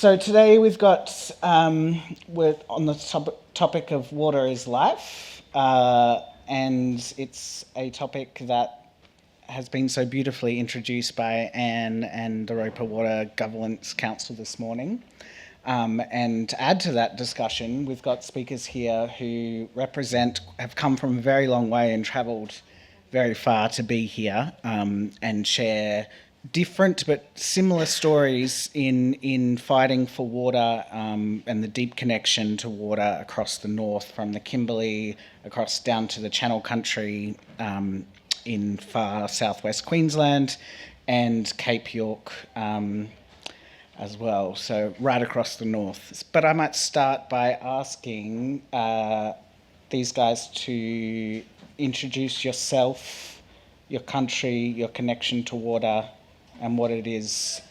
So today we've got, we're on the topic of water is life, and it's a topic that has been so beautifully introduced by Anne and the Roper Water Governance Council this morning. And to add to that discussion, we've got speakers here who have come from a very long way and travelled very far to be here and share different but similar stories in fighting for water and the deep connection to water across the north, from the Kimberley across down to the Channel Country in far southwest Queensland and Cape York as well, so right across the north. But I might start by asking these guys to introduce yourself, your country, your connection to water, and what it is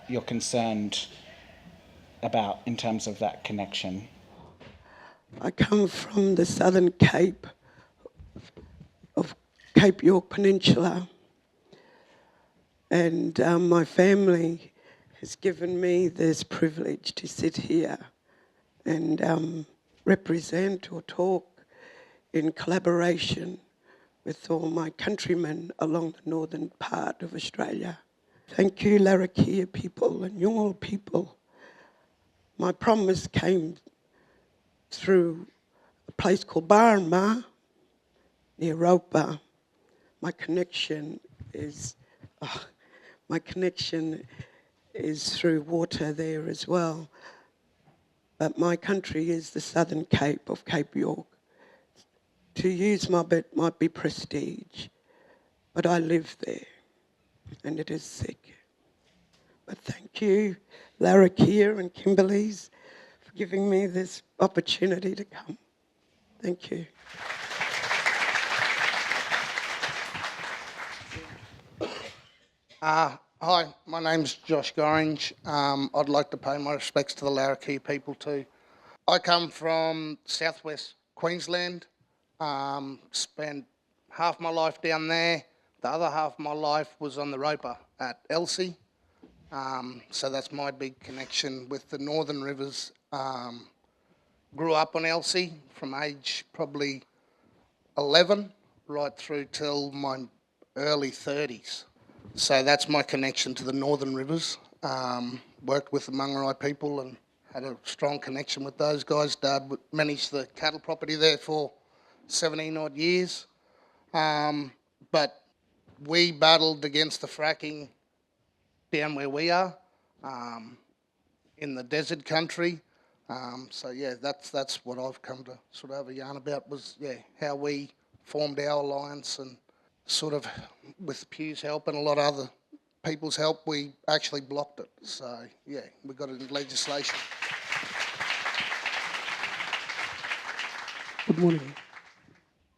you're concerned about in terms of that connection. I come from the Southern Cape of Cape York Peninsula, and my family has given me this privilege to sit here and represent or talk in collaboration with all my countrymen along the northern part of Australia. Thank you, Larrakia people and Yungal people. My promise came through a place called Garramilla near Roper. My connection is through water there as well. But my country is the Southern Cape of Cape York. To use my bit might be prestige, but I live there and it is sick. But thank you, Larrakia and Kimberleys, for giving me this opportunity to come. Thank you. Hi, my name's Josh Gorringe. I'd like to pay my respects to the Larrakia people too. I come from southwest Queensland, spent half my life down there. The other half of my life was on the Roper at Elsie. So that's my big connection with the Northern Rivers. Grew up on Elsie from age probably 11 right through till my early 30s. So that's my connection to the Northern Rivers. Worked with the Manggarai people and had a strong connection with those guys. Dad managed the cattle property there for 17 odd years. But we battled against the fracking down where we are, in the desert country. So yeah, that's what I've come to sort of have a yarn about, was how we formed our alliance, and sort of with Pew's help and a lot of other people's help, we actually blocked it. So yeah, we got it in legislation. Good morning.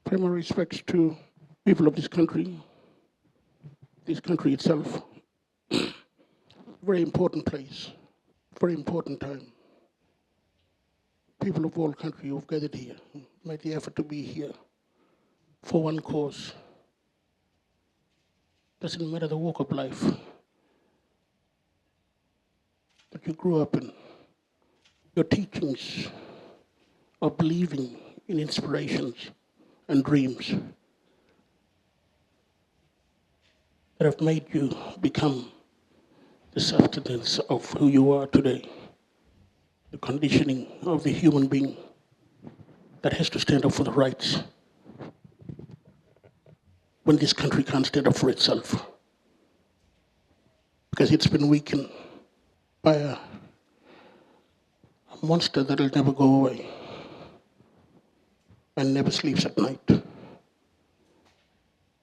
Pay my respects to people of this country itself. Very important place, very important time. People of all country who've gathered here, made the effort to be here for one cause. Doesn't matter the walk of life that you grew up in. Your teachings of believing in inspirations and dreams that have made you become the substance of who you are today, the conditioning of the human being that has to stand up for the rights when this country can't stand up for itself, because it's been weakened by a monster that'll never go away and never sleeps at night.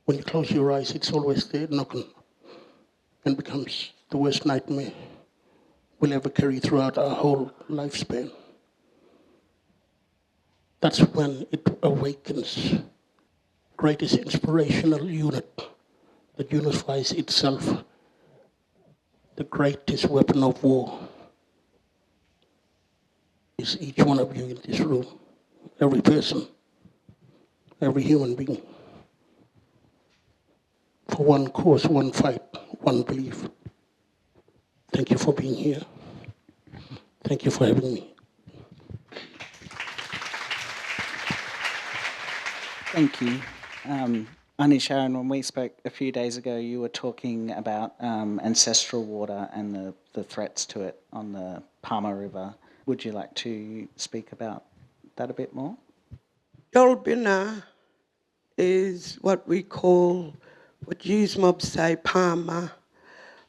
When you close your eyes, it's always there knocking, and becomes the worst nightmare we'll ever carry throughout our whole lifespan. That's when it awakens. Greatest inspirational unit that unifies itself, the greatest weapon of war, is each one of you in this room, every person, every human being, for one cause, one fight, one belief. Thank you for being here. Thank you for having me. Thank you. Auntie Sharon, when we spoke a few days ago, you were talking about ancestral water and the threats to it on the Palmer River. Would you like to speak about that a bit more? Garramilla is what we call, what Use Mob say, Palmer.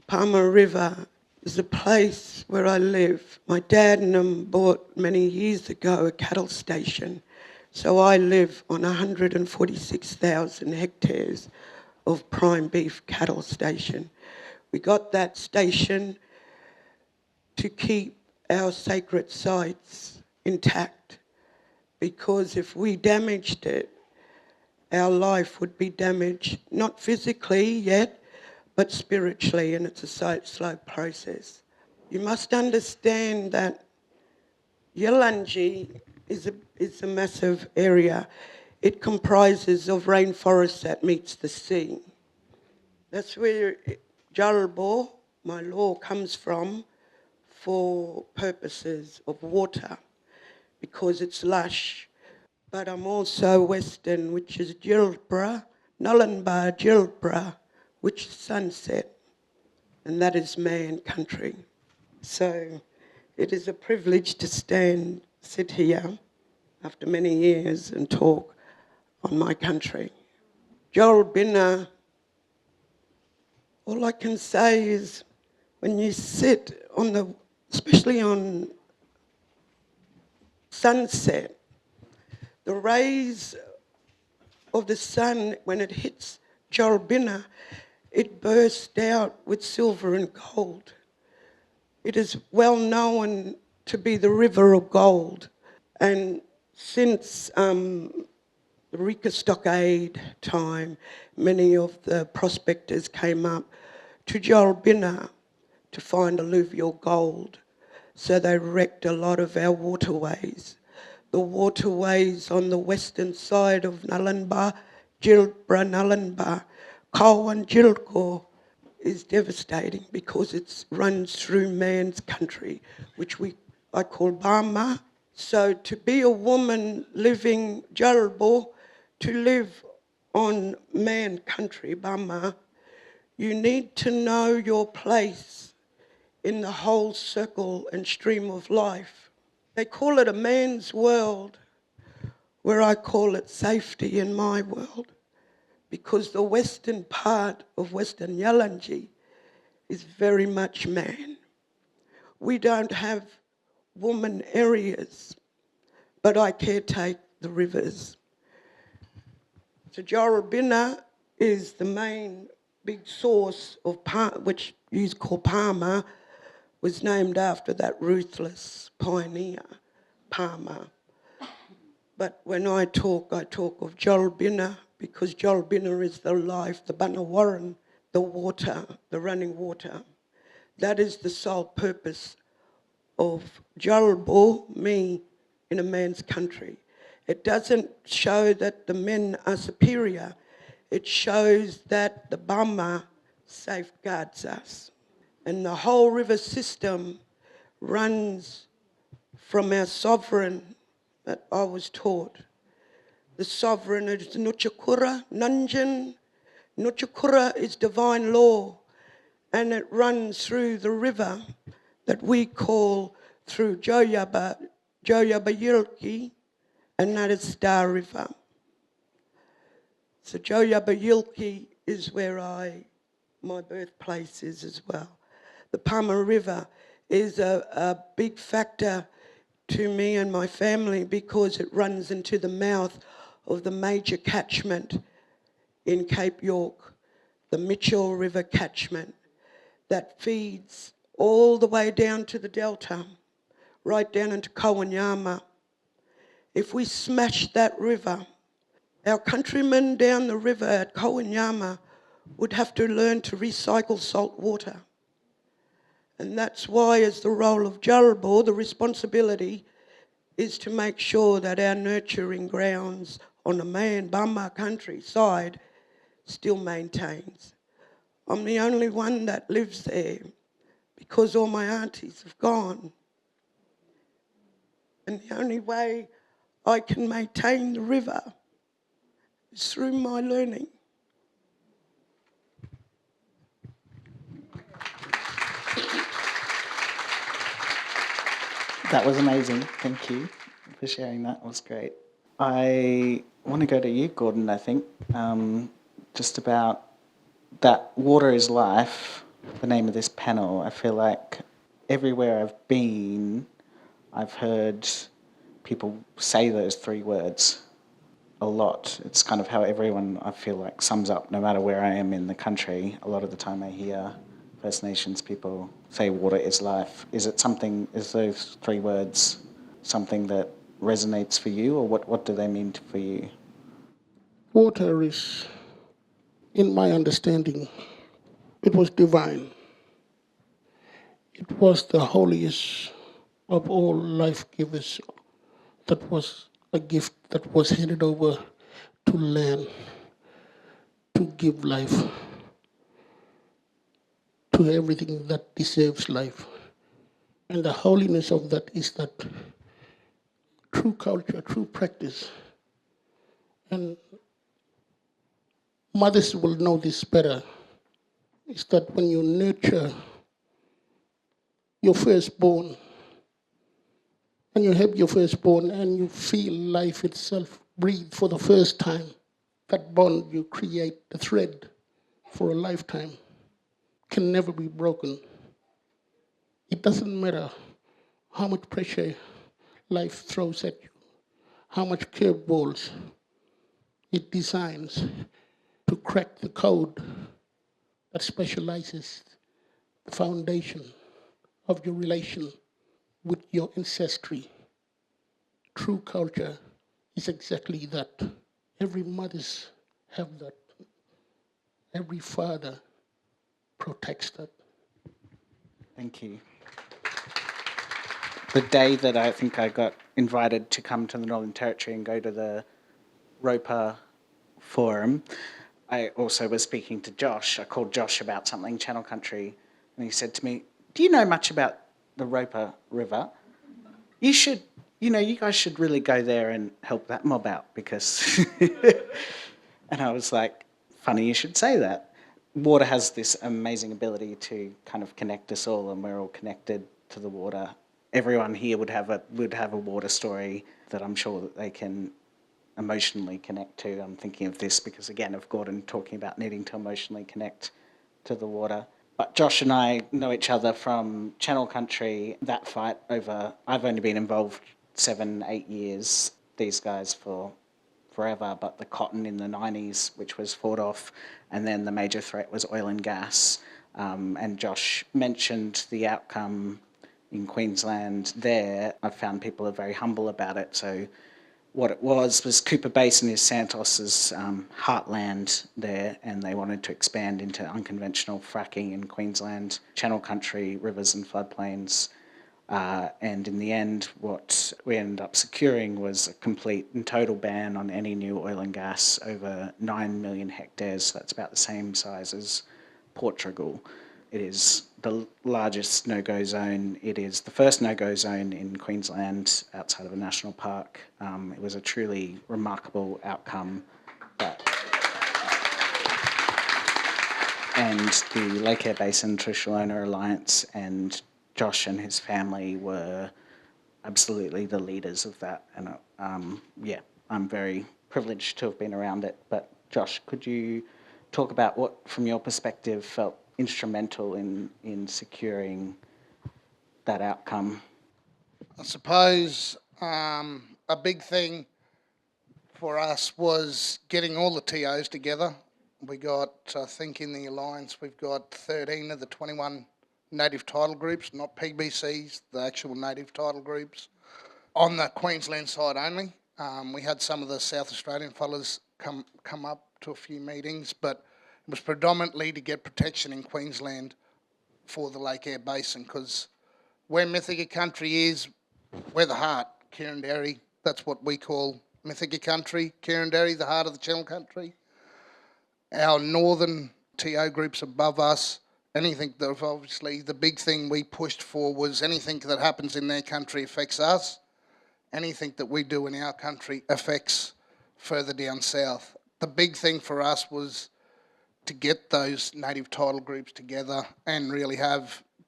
Palmer River is a place where I live. My dad and them bought many years ago a cattle station. So I live on 146,000 hectares of prime beef cattle station. We got that station to keep our sacred sites intact, because if we damaged it, our life would be damaged, not physically yet, but spiritually, and it's a slow process. You must understand that Yalanji is a massive area. It comprises of rainforest that meets the sea. That's where Jarbo, my law, comes from for purposes of water, because it's lush. But I'm also Western, which is Jilbra, Nullarbor, Jilbra, which is sunset, and that is man country. So it is a privilege to sit here after many years and talk on my country. Joel Binner, all I can say is when you sit on especially on sunset, the rays of the sun, when it hits Jarramilla, it bursts out with silver and gold. It is well known to be the river of gold. And since the Rika Stockade time, many of the prospectors came up to Jarramilla to find alluvial gold. So they wrecked a lot of our waterways. The waterways on the western side of Nullarbor, Jilbra, Nullarbor, Kawan, Jilko, is devastating because it runs through man's country, which I call Burma. So to be a woman living Jarbo, to live on man country, Burma, you need to know your place in the whole circle and stream of life. They call it a man's world, where I call it safety in my world, because the western part of Western Yalanji is very much man. We don't have woman areas, but I caretake the rivers. So Jarramilla is the main big source of which you call Palmer, was named after that ruthless pioneer, Palmer. But when I talk of Jarramilla, because Jarramilla is the life, the Bunnawarren, the water, the running water. That is the sole purpose of Jarbo, me, in a man's country. It doesn't show that the men are superior. It shows that the Burma safeguards us. And the whole river system runs from our sovereign that I was taught. The sovereign is Nuchakura, Nanjan. Nuchakura is divine law, and it runs through the river that we call through Joyaba Yilki, and that is Star River. So Joyaba Yilki is where my birthplace is as well. The Palmer River is a big factor to me and my family because it runs into the mouth of the major catchment in Cape York, the Mitchell River catchment that feeds all the way down to the Delta, right down into Kowanyama. If we smash that river, our countrymen down the river at Kowanyama would have to learn to recycle salt water. And that's why, as the role of Jarbo, the responsibility is to make sure that our nurturing grounds on the Burma countryside still maintains. I'm the only one that lives there because all my aunties have gone. And the only way I can maintain the river is through my learning. That was amazing. Thank you for sharing that. It was great. I want to go to you, Gordon, I think, just about that water is life, the name of this panel. I feel like everywhere I've been, I've heard people say those three words a lot. It's kind of how everyone, I feel like, sums up, no matter where I am in the country. A lot of the time I hear First Nations people say water is life. Is those three words something that resonates for you, or what do they mean for you? Water is, in my understanding, it was divine. It was the holiest of all life givers. That was a gift that was handed over to land to give life to everything that deserves life. And the holiness of that is that true culture, true practice. And mothers will know this better, is that when you nurture your firstborn, and you have your firstborn and you feel life itself breathe for the first time, that bond you create, the thread for a lifetime, can never be broken. It doesn't matter how much pressure life throws at you, how much curveballs it designs to crack the code that specializes the foundation of your relation with your ancestry. True culture is exactly that. Every mother's have that. Every father protects that. Thank you. The day that I think I got invited to come to the Northern Territory and go to the Roper Forum, I also was speaking to Josh. I called Josh about something, Channel Country, and he said to me, "Do you know much about the Roper River? You should, you guys should really go there and help that mob out because..." And I was like, funny you should say that. Water has this amazing ability to kind of connect us all, and we're all connected to the water. Everyone here would have a water story that I'm sure that they can emotionally connect to. I'm thinking of this because, again, of Gordon talking about needing to emotionally connect to the water. But Josh and I know each other from Channel Country. That fight over, I've only been involved 7-8 years, these guys for forever, but the cotton in the 90s, which was fought off, and then the major threat was oil and gas. And Josh mentioned the outcome in Queensland there. I found people are very humble about it. So what it was Cooper Basin is Santos's heartland there, and they wanted to expand into unconventional fracking in Queensland, Channel Country, rivers and floodplains. And in the end, what we ended up securing was a complete and total ban on any new oil and gas over 9 million hectares. That's about the same size as Portugal. It is the largest no-go zone. It is the first no-go zone in Queensland outside of a national park. It was a truly remarkable outcome. And the Lake Eyre Basin Traditional Owner Alliance and Josh and his family were absolutely the leaders of that. And I'm very privileged to have been around it. But Josh, could you talk about what, from your perspective, felt instrumental in securing that outcome? I suppose a big thing for us was getting all the TOs together. We got, I think in the Alliance, we've got 13 of the 21 native title groups, not PBCs, the actual native title groups, on the Queensland side only. We had some of the South Australian fellas come up to a few meetings, but it was predominantly to get protection in Queensland for the Lake Eyre Basin, because where Mythica country is, we're the heart, Kirrinderry. That's what we call Mythica country, Kirrinderry, the heart of the Channel Country. Our northern TO groups above us, anything that, obviously the big thing we pushed for was anything that happens in their country affects us. anything that we do in our country affects further down south. The big thing for us was to get those native title groups together and really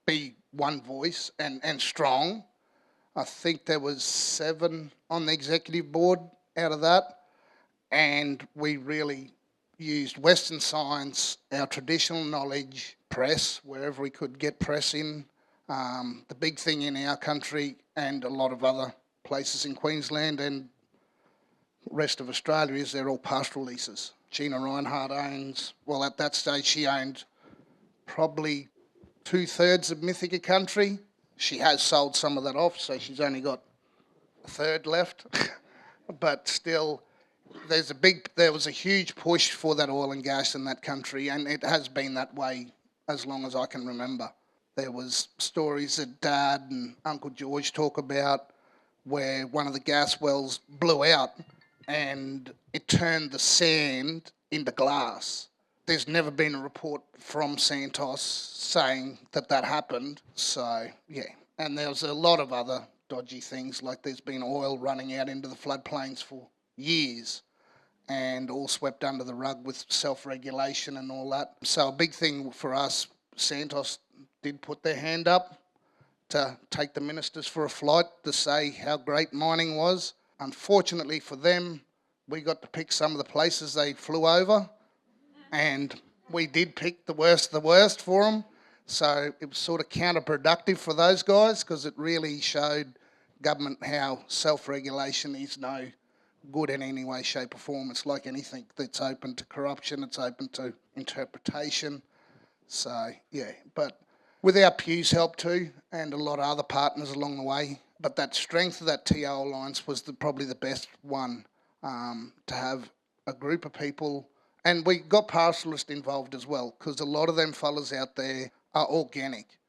be one voice and strong. I think there was 7 on the executive board out of that, and we really used Western science, our traditional knowledge, press, wherever we could get press in. The big thing in our country and a lot of other places in Queensland and rest of Australia is they're all pastoral leases. Gina Reinhardt owns, well, at that stage she owned probably 2/3 of Mythica country. She has sold some of that off, so she's only got a third left. But still, there was a huge push for that oil and gas in that country, and it has been that way as long as I can remember. There was stories that Dad and Uncle George talk about where one of the gas wells blew out and it turned the sand into glass. There's never been a report from Santos saying that that happened. So, yeah. And there was a lot of other dodgy things, like there's been oil running out into the floodplains for years and all swept under the rug with self-regulation and all that. So a big thing for us, Santos did put their hand up to take the ministers for a flight to say how great mining was. Unfortunately for them, we got to pick some of the places they flew over, and we did pick the worst of the worst for them. So it was sort of counterproductive for those guys, because it really showed government how self-regulation is no good in any way, shape or form. It's like anything that's open to corruption, it's open to interpretation. So, yeah, but with our Pew's help too, and a lot of other partners along the way. But that strength of that TO Alliance was probably the best one, to have a group of people. And we got pastoralists involved as well, because a lot of them fellas out there are organic.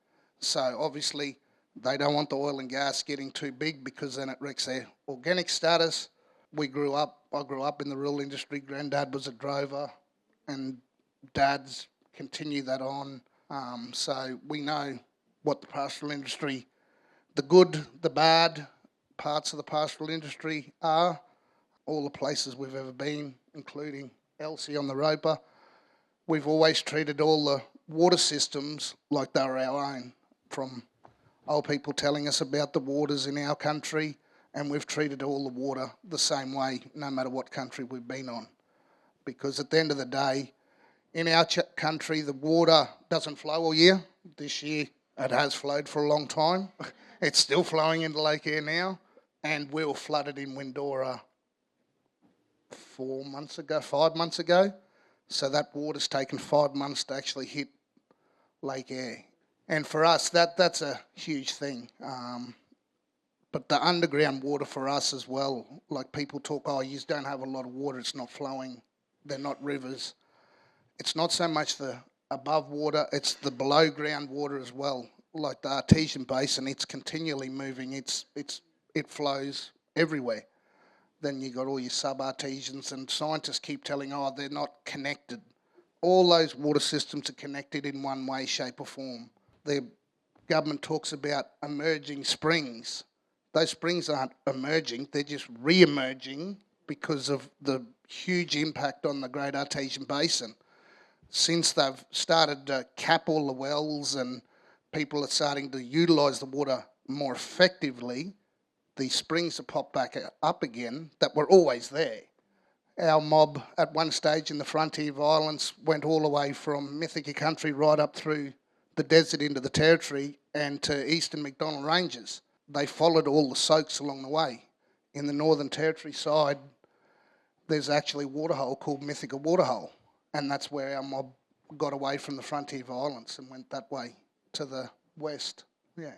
So obviously they don't want the oil and gas getting too big, because then it wrecks their organic status. I grew up in the rural industry. Granddad was a drover and Dad's continued that on. So we know what the pastoral industry, the good, the bad parts of the pastoral industry are. All the places we've ever been, including Elsie on the Roper, we've always treated all the water systems like they were our own, from old people telling us about the waters in our country, and we've treated all the water the same way, no matter what country we've been on. Because at the end of the day, in our country, the water doesn't flow all year. This year, it has flowed for a long time. It's still flowing into Lake Eyre now, and we were flooded in Windora 5 months ago. So that water's taken 5 months to actually hit Lake Eyre. And for us, that's a huge thing. But the underground water for us as well, like people talk, oh, you don't have a lot of water, it's not flowing, they're not rivers. It's not so much the above water, it's the below ground water as well. Like the Artesian Basin, it's continually moving, it flows everywhere. Then you got all your sub-artesians, and scientists keep telling, oh, they're not connected. All those water systems are connected in one way, shape or form. The government talks about emerging springs. Those springs aren't emerging, they're just re-emerging because of the huge impact on the Great Artesian Basin. Since they've started to cap all the wells and people are starting to utilise the water more effectively, these springs have popped back up again that were always there. Our mob at one stage in the frontier violence went all the way from Mythica country right up through the desert into the territory and to eastern McDonnell Ranges. They followed all the soaks along the way. In the Northern Territory side, there's actually a waterhole called Mythica Waterhole, and that's where our mob got away from the frontier violence and went that way to the west. Yeah.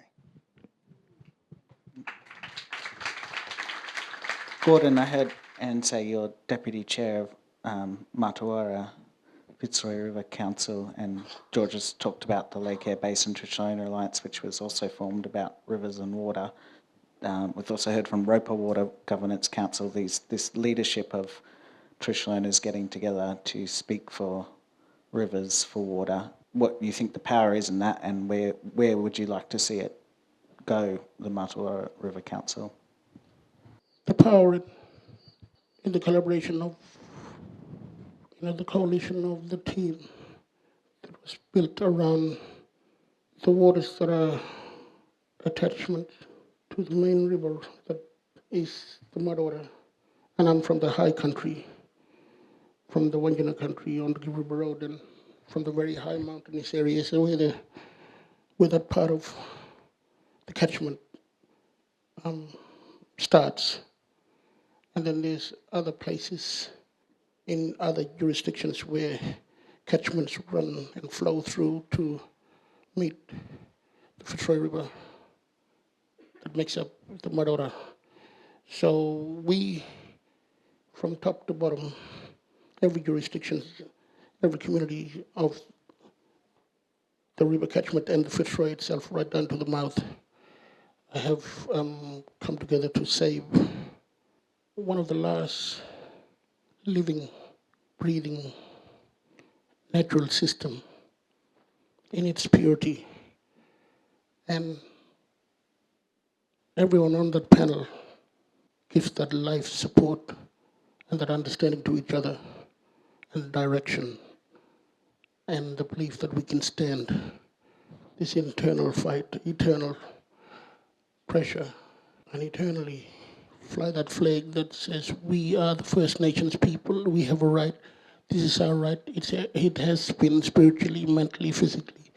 Gordon, I heard Anne say you're Deputy Chair of Matawarra Fitzroy River Council, and George has talked about the Lake Eyre Basin Traditional Owner Alliance, which was also formed about rivers and water. We've also heard from Roper Water Governance Council, this leadership of traditional owners getting together to speak for rivers, for water. What you think the power is in that, and where would you like to see it go, the Matawarra River Council? the power in the collaboration of, the coalition of the team that was built around the waters that are attachment to the main river that is the Mudwater. And I'm from the high country, from the Wangina country on the River Road, and from the very high mountainous areas where that part of the catchment starts. And then there's other places in other jurisdictions where catchments run and flow through to meet the Fitzroy River that makes up the Mudwater. So we, from top to bottom, every jurisdiction, every community of the river catchment and the Fitzroy itself, right down to the mouth, have come together to save one of the last living, breathing, natural system in its purity. And everyone on that panel gives that life support and that understanding to each other and direction and the belief that we can stand this internal fight, eternal pressure, and eternally fly that flag that says we are the First Nations people, we have a right, this is our right. It has been spiritually, mentally, physically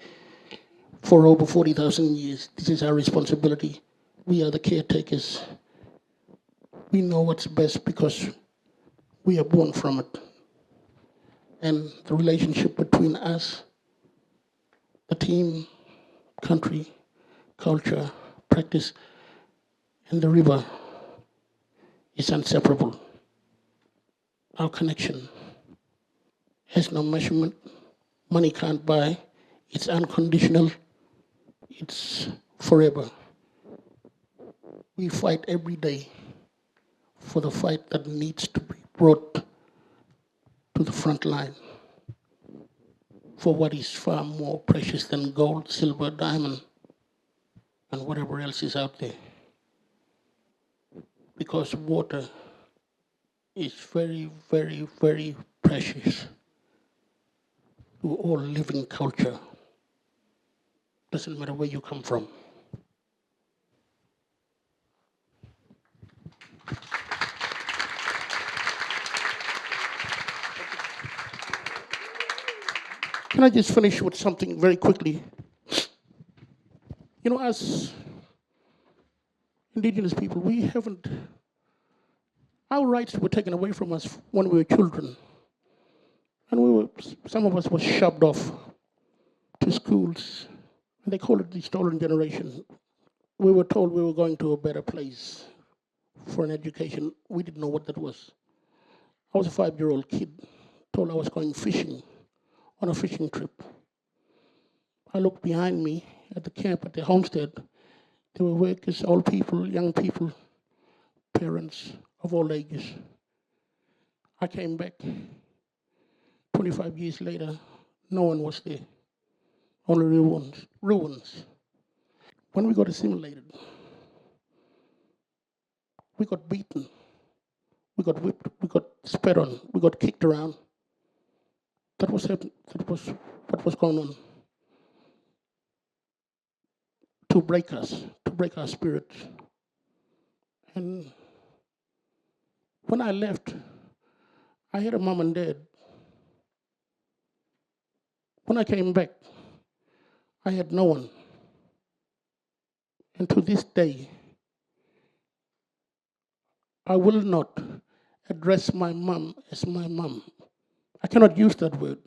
for over 40,000 years. This is our responsibility. We are the caretakers. We know what's best because we are born from it. And the relationship between us, the team, country, culture, practice, and the river is inseparable. Our connection has no measurement. Money can't buy. It's unconditional. It's forever. We fight every day for the fight that needs to be brought to the front line for what is far more precious than gold, silver, diamond, and whatever else is out there. Because water is very, very, very precious to all living culture. Doesn't matter where you come from. Can I just finish with something very quickly? As indigenous people, our rights were taken away from us when we were children. And some of us were shoved off to schools. And they call it the stolen generation. We were told we were going to a better place for an education. We didn't know what that was. I was a 5-year-old kid, told I was going fishing on a fishing trip. I looked behind me at the camp, at the homestead. There were workers, old people, young people, parents of all ages. I came back 25 years later, no one was there, only ruins. When we got assimilated, we got beaten, we got whipped, we got spat on, we got kicked around. That was what was going on to break us, to break our spirits. And when I left, I had a mom and dad. When I came back, I had no one. And to this day, I will not address my mom as my mom. I cannot use that word.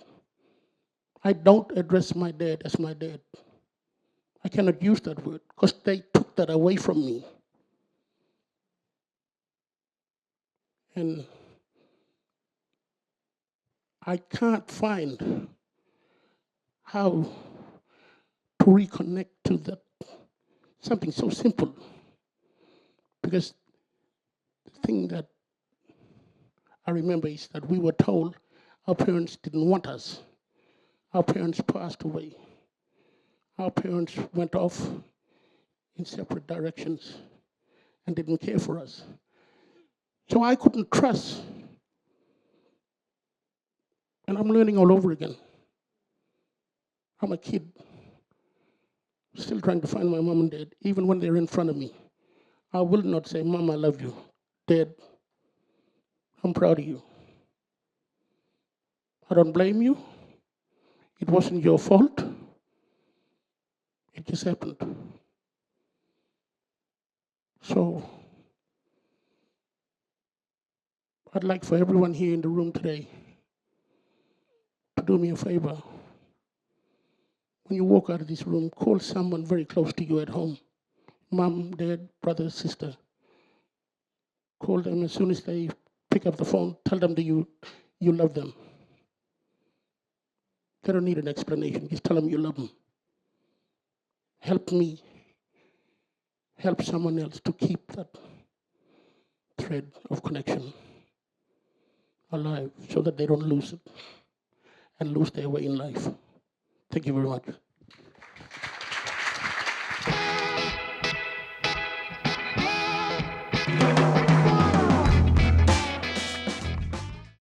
I don't address my dad as my dad. I cannot use that word because they took that away from me. And I can't find how to reconnect to that, something so simple. Because the thing that I remember is that we were told our parents didn't want us. Our parents passed away. Our parents went off in separate directions and didn't care for us. So I couldn't trust. And I'm learning all over again. I'm a kid, still trying to find my mom and dad, even when they're in front of me. I will not say, Mom, I love you. Dad, I'm proud of you. I don't blame you. It wasn't your fault. It just happened. So I'd like for everyone here in the room today to do me a favor. When you walk out of this room, call someone very close to you at home. Mom, dad, brother, sister. Call them as soon as they pick up the phone. Tell them that you love them. They don't need an explanation. Just tell them you love them. Help me. Help someone else to keep that thread of connection alive so that they don't lose it and lose their way in life. Thank you very much.